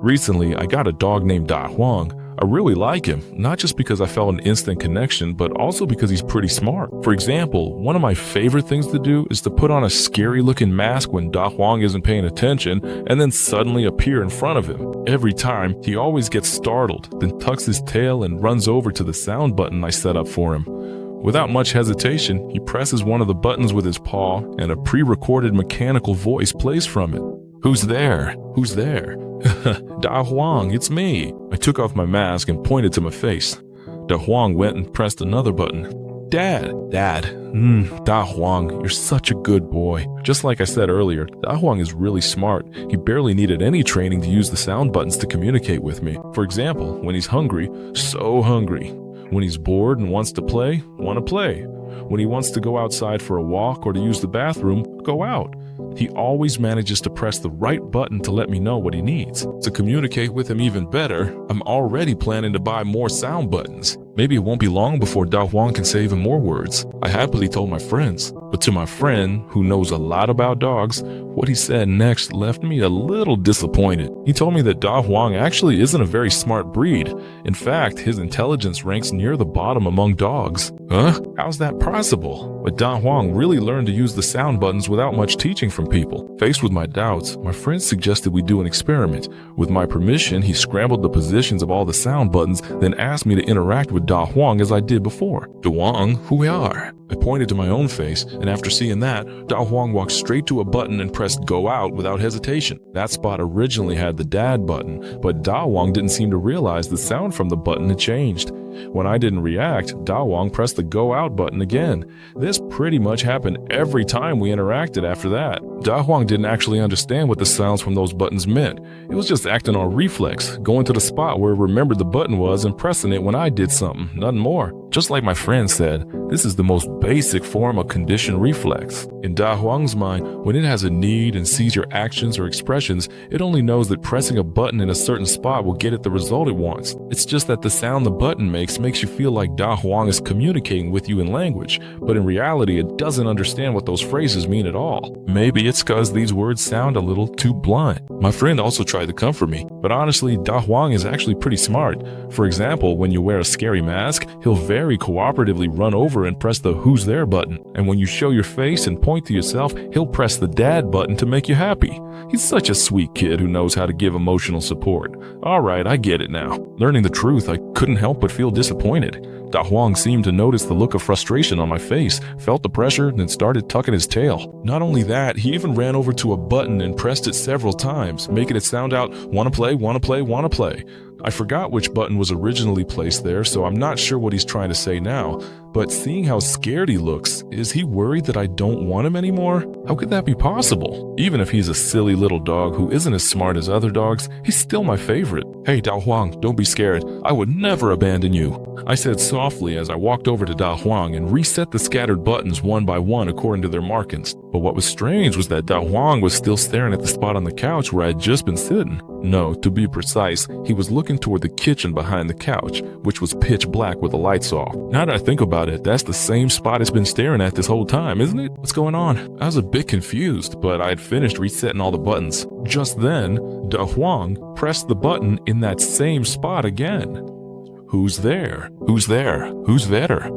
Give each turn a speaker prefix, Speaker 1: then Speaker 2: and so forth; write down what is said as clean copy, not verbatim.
Speaker 1: Recently, I got a dog named Dah Huang. I really like him, not just because I felt an instant connection, but also because he's pretty smart. For example, one of my favorite things to do is to put on a scary looking mask when Dah Huang isn't paying attention and then suddenly appear in front of him. Every time, he always gets startled, then tucks his tail and runs over to the sound button I set up for him. Without much hesitation, he presses one of the buttons with his paw and a pre-recorded mechanical voice plays from it. "Who's there? Who's there?" "Dah Huang, it's me." I took off my mask and pointed to my face. Dah Huang went and pressed another button. Dad. Dah Huang, you're such a good boy." Just like I said earlier, Dah Huang is really smart. He barely needed any training to use the sound buttons to communicate with me. For example, when he's hungry, so hungry. When he's bored and wants to play, want to play. When he wants to go outside for a walk or to use the bathroom, go out. He always manages to press the right button to let me know what he needs. To communicate with him even better, I'm already planning to buy more sound buttons. Maybe it won't be long before Dah Huang can say even more words. I happily told my friends, but to my friend, who knows a lot about dogs, what he said next left me a little disappointed. He told me that Dah Huang actually isn't a very smart breed. In fact, his intelligence ranks near the bottom among dogs. Huh? How's that possible? But Dah Huang really learned to use the sound buttons without much teaching from people. Faced with my doubts, my friend suggested we do an experiment. With my permission, he scrambled the positions of all the sound buttons, then asked me to interact with Dah Huang as I did before. "Dah Huang, who we are?" I pointed to my own face, and after seeing that, Dah Huang walked straight to a button and pressed go out without hesitation. That spot originally had the dad button, but Dah Huang didn't seem to realize the sound from the button had changed. When I didn't react, Dah Huang pressed the go out button again. This pretty much happened every time we interacted after that. Dah Huang didn't actually understand what the sounds from those buttons meant. It was just acting on reflex, going to the spot where it remembered the button was and pressing it when I did something, nothing more. Just like my friend said, this is the most basic form of conditioned reflex. In Dah Huang's mind, when it has a need and sees your actions or expressions, it only knows that pressing a button in a certain spot will get it the result it wants. It's just that the sound the button makes you feel like Dah Huang is communicating with you in language, but in reality it doesn't understand what those phrases mean at all. Maybe it's cause these words sound a little too blunt. My friend also tried to comfort me, but honestly, Dah Huang is actually pretty smart. For example, when you wear a scary mask, he'll very cooperatively run over and press the who's there button. And when you show your face and point to yourself, he'll press the dad button to make you happy. He's such a sweet kid who knows how to give emotional support. Alright, I get it now. Learning the truth, I couldn't help but feel disappointed. Dah Huang seemed to notice the look of frustration on my face, felt the pressure, then started tucking his tail. Not only that, he even ran over to a button and pressed it several times, making it sound out, "Wanna play, wanna play, wanna play." I forgot which button was originally placed there, so I'm not sure what he's trying to say now. But seeing how scared he looks, is he worried that I don't want him anymore? How could that be possible? Even if he's a silly little dog who isn't as smart as other dogs, he's still my favorite. "Hey, Dah Huang, don't be scared. I would never abandon you," I said softly as I walked over to Dah Huang and reset the scattered buttons one by one according to their markings. But what was strange was that Dah Huang was still staring at the spot on the couch where I had just been sitting. No, to be precise, he was looking toward the kitchen behind the couch, which was pitch black with the lights off. Now that I think about it, that's the same spot it's been staring at this whole time, isn't it? What's going on? I was a bit confused, but I had finished resetting all the buttons. Just then, Dah Huang pressed the button in that same spot again. "Who's there? Who's there? Who's there?"